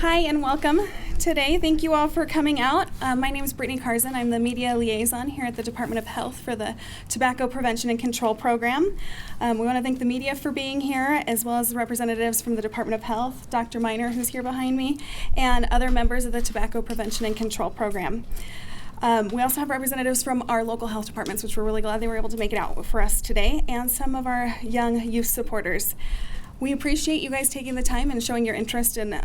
Hi and welcome today. Thank you all for coming out. My name is Brittany Carson. I'm the media liaison here at the Department of Health for the Tobacco Prevention and Control Program. We want to thank the media for being here, as well as the representatives from the Department of Health, Dr. Miner, who's here behind me, and other members of the Tobacco Prevention and Control Program. We also have representatives from our local health departments, which we're really glad they were able to make it out for us today, and some of our young youth supporters. We appreciate you guys taking the time and showing your interest in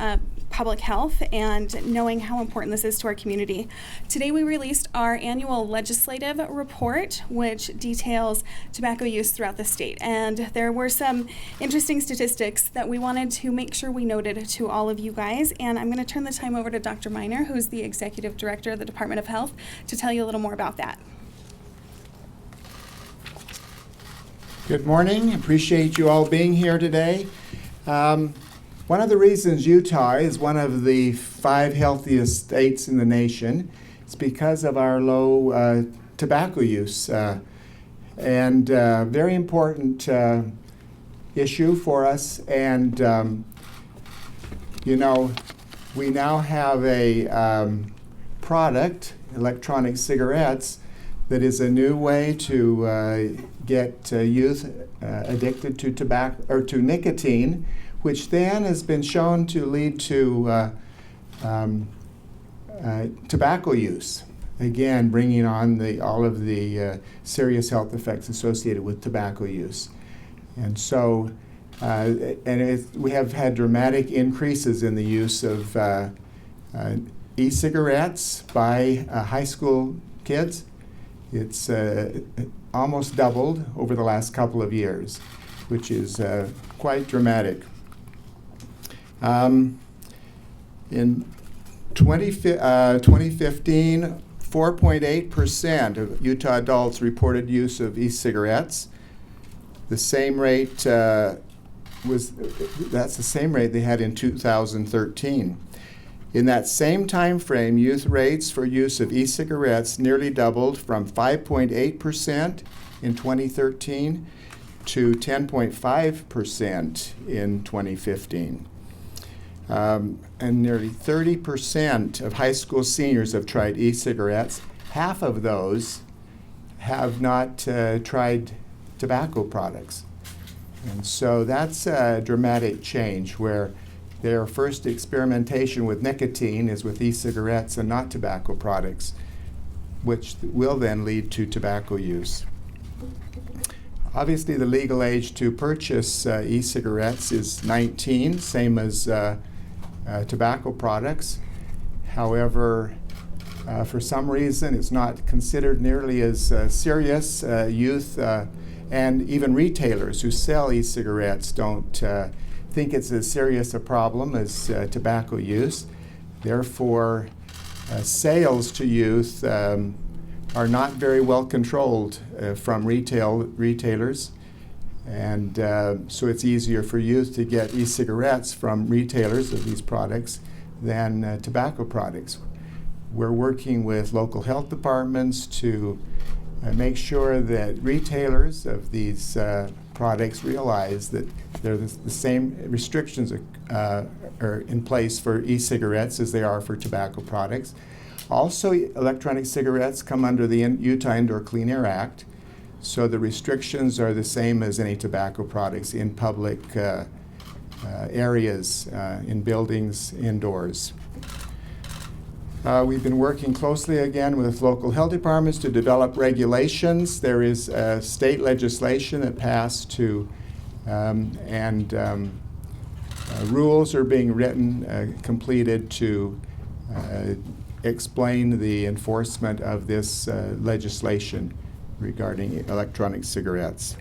public health and knowing how important this is to our community. Today we released our annual legislative report, which details tobacco use throughout the state. And there were some interesting statistics that we wanted to make sure we noted to all of you guys. And I'm going to turn the time over to Dr. Miner, who's the Executive Director of the Department of Health, to tell you a little more about that. Good morning. Appreciate you all being here today. One of the reasons Utah is one of the 5 healthiest states in the nation is because of our low tobacco use. And very important issue for us. And, you know, we now have a product, electronic cigarettes, that is a new way to get youth addicted to tobacco or to nicotine, which then has been shown to lead to tobacco use. Again, bringing on all of the serious health effects associated with tobacco use. And so, we have had dramatic increases in the use of e-cigarettes by high school kids. It's almost doubled over the last couple of years, which is quite dramatic. In 2015, 4.8% of Utah adults reported use of e-cigarettes. The same rate that's the same rate they had in 2013. In that same time frame, youth rates for use of e-cigarettes nearly doubled from 5.8% in 2013 to 10.5% in 2015. And nearly 30% of high school seniors have tried e-cigarettes. Half of those have not tried tobacco products. And so that's a dramatic change where their first experimentation with nicotine is with e-cigarettes and not tobacco products, which will then lead to tobacco use. Obviously, the legal age to purchase e-cigarettes is 19, same as tobacco products. However, for some reason, it's not considered nearly as serious. Youth and even retailers who sell e-cigarettes don't think it's as serious a problem as tobacco use. Therefore, sales to youth are not very well controlled from retailers. And so it's easier for youth to get e-cigarettes from retailers of these products than tobacco products. We're working with local health departments to make sure that retailers of these products realize that the same restrictions are in place for e-cigarettes as they are for tobacco products. Also, electronic cigarettes come under the Utah Indoor Clean Air Act, so the restrictions are the same as any tobacco products in public areas, in buildings, indoors. We've been working closely again with local health departments to develop regulations. There is state legislation that passed rules are being written, completed to explain the enforcement of this legislation regarding electronic cigarettes.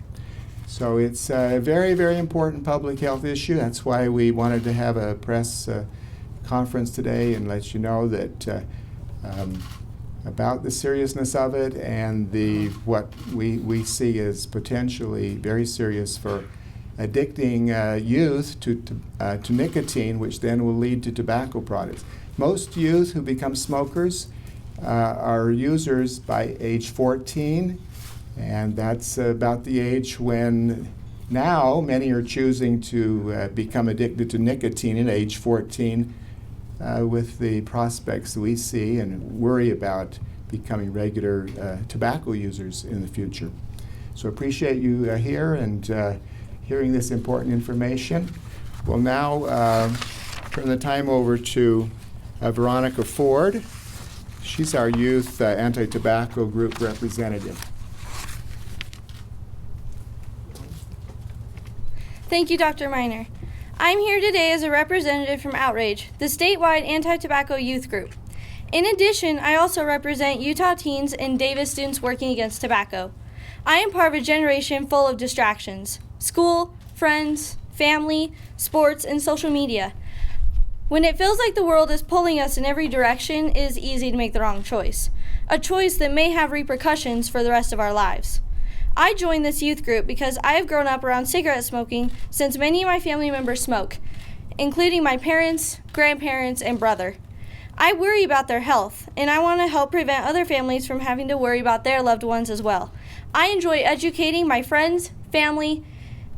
So it's a very, very important public health issue. That's why we wanted to have a press conference today and let you know that about the seriousness of it and what we see as potentially very serious for addicting youth to nicotine, which then will lead to tobacco products. Most youth who become smokers are users by age 14, and that's about the age when now many are choosing to become addicted to nicotine at age 14 with the prospects that we see and worry about becoming regular tobacco users in the future. So appreciate you here and hearing this important information. We'll now turn the time over to Veronica Ford. She's our youth anti-tobacco group representative. Thank you, Dr. Miner. I'm here today as a representative from Outrage, the statewide anti-tobacco youth group. In addition, I also represent Utah teens and Davis students working against tobacco. I am part of a generation full of distractions: school, friends, family, sports, and social media. When it feels like the world is pulling us in every direction, it is easy to make the wrong choice, a choice that may have repercussions for the rest of our lives. I joined this youth group because I have grown up around cigarette smoking since many of my family members smoke, including my parents, grandparents, and brother. I worry about their health, and I want to help prevent other families from having to worry about their loved ones as well. I enjoy educating my friends, family,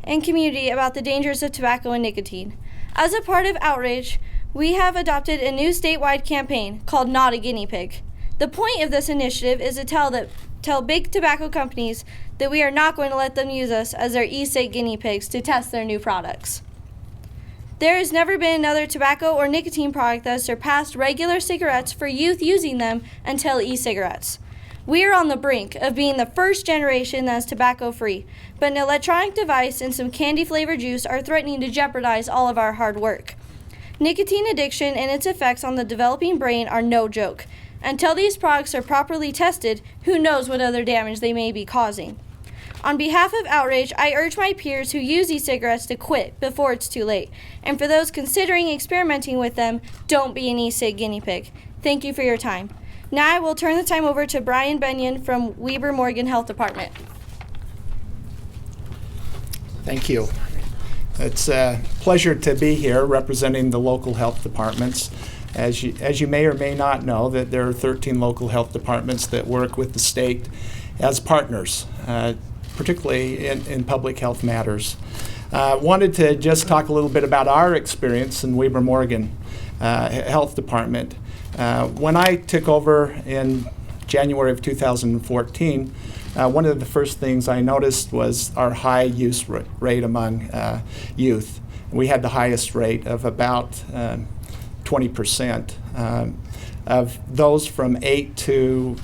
and community about the dangers of tobacco and nicotine. As a part of Outrage, we have adopted a new statewide campaign called Not a Guinea Pig. The point of this initiative is to tell big tobacco companies that we are not going to let them use us as their e-cig guinea pigs to test their new products. There has never been another tobacco or nicotine product that has surpassed regular cigarettes for youth using them until e-cigarettes. We are on the brink of being the first generation that is tobacco-free, but an electronic device and some candy-flavored juice are threatening to jeopardize all of our hard work. Nicotine addiction and its effects on the developing brain are no joke. Until these products are properly tested, who knows what other damage they may be causing. On behalf of Outrage, I urge my peers who use e-cigarettes to quit before it's too late. And for those considering experimenting with them, don't be an e-cig guinea pig. Thank you for your time. Now I will turn the time over to Brian Benyon from Weber Morgan Health Department. Thank you. It's a pleasure to be here representing the local health departments. As you may or may not know, that there are 13 local health departments that work with the state as partners, particularly in public health matters. Wanted to just talk a little bit about our experience in Weber Morgan Health Department. When I took over in January of 2014, one of the first things I noticed was our high use rate among youth. We had the highest rate of about 20% of those from 8th to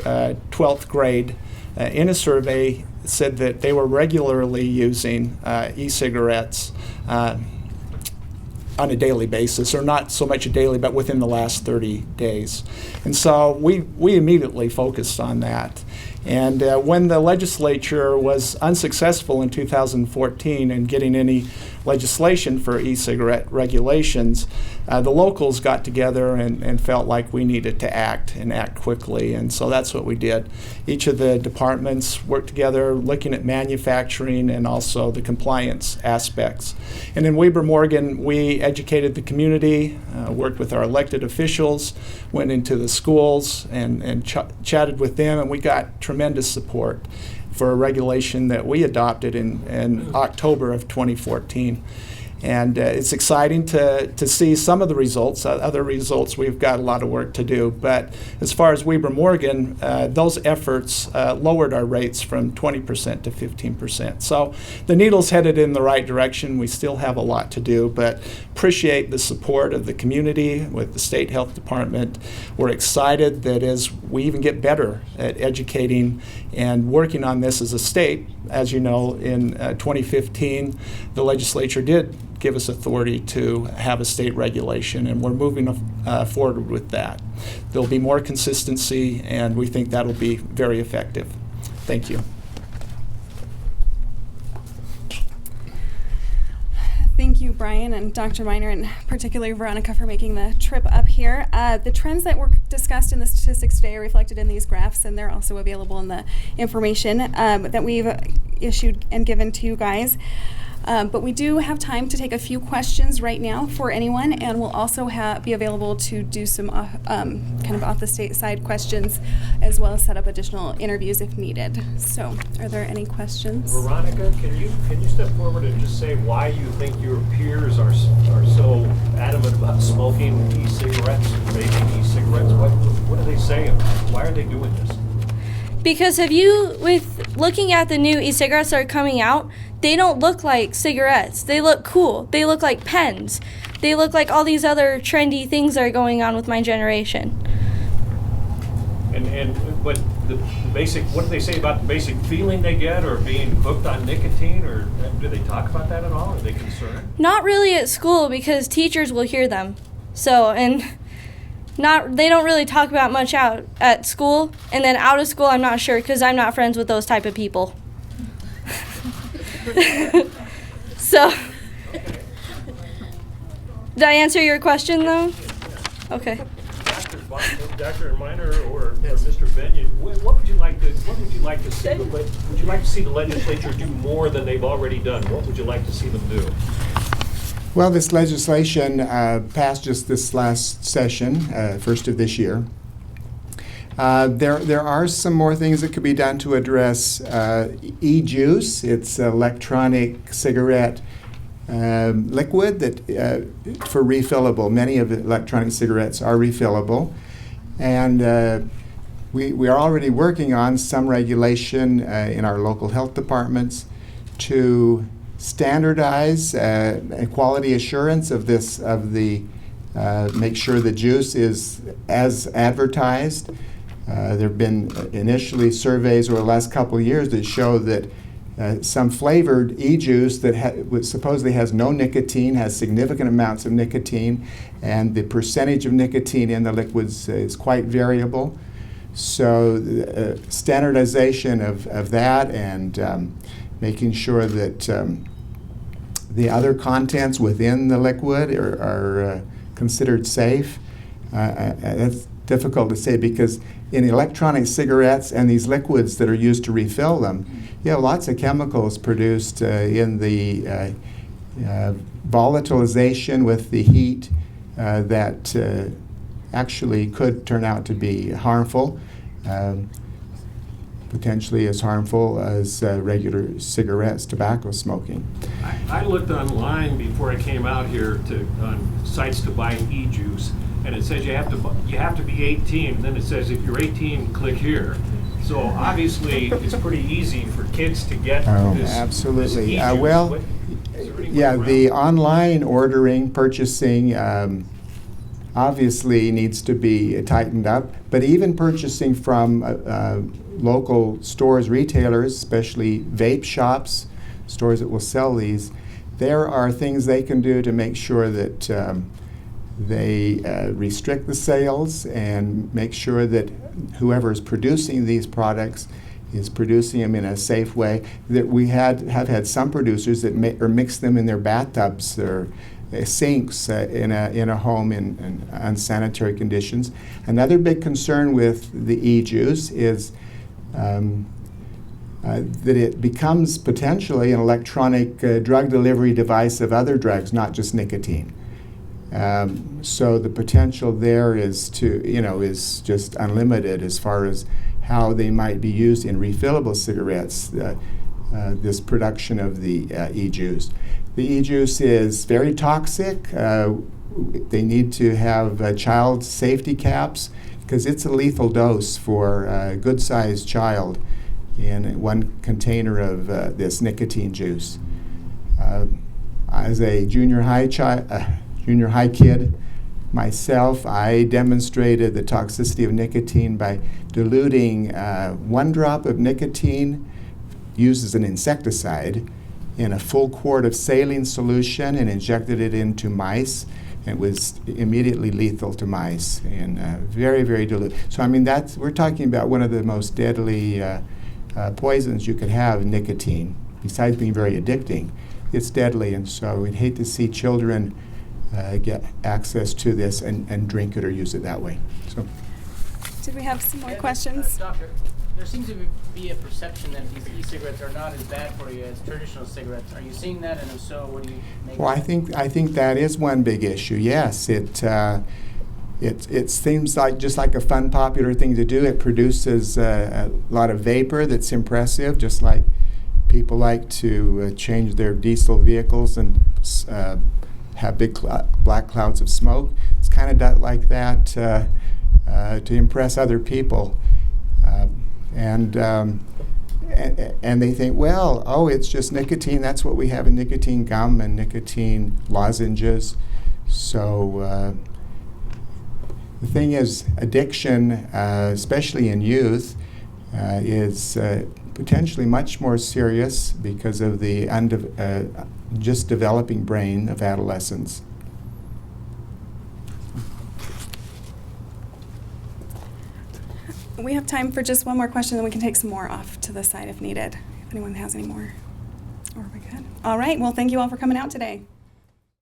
12th grade in a survey said that they were regularly using e-cigarettes on a daily basis, or not so much a daily, but within the last 30 days. And so we immediately focused on that. And when the legislature was unsuccessful in 2014 in getting any legislation for e-cigarette regulations, the locals got together and felt like we needed to act and act quickly. And so that's what we did. Each of the departments worked together looking at manufacturing and also the compliance aspects. And in Weber Morgan, we educated the community, worked with our elected officials, went into the schools and chatted with them, and we got tremendous support for a regulation that we adopted in October of 2014. And it's exciting to see some of the results. Other results, we've got a lot of work to do. But as far as Weber Morgan, those efforts lowered our rates from 20% to 15%. So the needle's headed in the right direction. We still have a lot to do, but appreciate the support of the community with the state health department. We're excited that as we even get better at educating and working on this as a state, as you know, in 2015, the legislature did give us authority to have a state regulation, and we're moving forward with that. There'll be more consistency, and we think that'll be very effective. Thank you. Thank you, Brian and Dr. Miner, and particularly Veronica for making the trip up here. The trends that were discussed in the statistics today are reflected in these graphs, and they're also available in the information that we've issued and given to you guys. But we do have time to take a few questions right now for anyone, and we'll also be available to do some kind of off the state side questions, as well as set up additional interviews if needed. So, are there any questions? Veronica, can you step forward and just say why you think your peers are so adamant about smoking e-cigarettes, vaping e-cigarettes? What are they saying? Why are they doing this? Because with looking at the new e-cigarettes that are coming out, they don't look like cigarettes. They look cool. They look like pens. They look like all these other trendy things that are going on with my generation. But the basic, what do they say about the basic feeling they get, or being hooked on nicotine, or do they talk about that at all? Are they concerned? Not really at school because teachers will hear them. So, and they don't really talk about much out at school, and then out of school I'm not sure because I'm not friends with those type of people. So, did I answer your question though? Okay. Dr. Miner or Mr. Benyon, what would you like to see? Would you like to see the legislature do more than they've already done? What would you like to see them do? Well, this legislation passed just this last session, first of this year. There are some more things that could be done to address e-juice. It's electronic cigarette liquid that for refillable. Many of the electronic cigarettes are refillable, and we are already working on some regulation in our local health departments to standardize quality assurance of make sure the juice is as advertised. There have been initially surveys over the last couple of years that show that some flavored e-juice that supposedly has no nicotine has significant amounts of nicotine, and the percentage of nicotine in the liquids is quite variable. So standardization of that, and making sure that the other contents within the liquid are considered safe. That's difficult to say because in electronic cigarettes and these liquids that are used to refill them, you have lots of chemicals produced in the volatilization with the heat that actually could turn out to be harmful, potentially as harmful as regular cigarettes, tobacco smoking. I looked online before I came out here on sites to buy e-juice, and it says you have to be 18, and then it says if you're 18, click here. So obviously it's pretty easy for kids to get this. Absolutely. This e-juice. Well, yeah, the online ordering, purchasing obviously needs to be tightened up, but even purchasing from local stores, retailers, especially vape shops, stores that will sell these, there are things they can do to make sure that they restrict the sales and make sure that whoever is producing these products is producing them in a safe way. That we have had some producers that mix them in their bathtubs or sinks in a home in unsanitary conditions. Another big concern with the e-juice is that it becomes potentially an electronic drug delivery device of other drugs, not just nicotine. So the potential there is is just unlimited as far as how they might be used in refillable cigarettes. This production of the e-juice. The e-juice is very toxic. They need to have child safety caps because it's a lethal dose for a good-sized child in one container of this nicotine juice. As a junior high kid myself, I demonstrated the toxicity of nicotine by diluting 1 drop of nicotine used as an insecticide in a full quart of saline solution and injected it into mice. It was immediately lethal to mice and very, very dilute. So I mean, we're talking about one of the most deadly poisons you could have, nicotine. Besides being very addicting, it's deadly, and so we'd hate to see children get access to this and drink it or use it that way. So, Did we have some more questions? Doctor, there seems to be a perception that these e-cigarettes are not as bad for you as traditional cigarettes. Are you seeing that, and if so, what do you make Well, of I think that is one big issue. Yes, it seems like just like a fun, popular thing to do. It produces a lot of vapor that's impressive, just like people like to change their diesel vehicles and have big black clouds of smoke. It's kind of like that to impress other people. And they think, well, oh, it's just nicotine. That's what we have in nicotine gum and nicotine lozenges. So the thing is, addiction, especially in youth, is potentially much more serious because of the just developing brain of adolescents. We have time for just one more question, then we can take some more off to the side if needed, if anyone has any more. Or are we good? All right, well, thank you all for coming out today.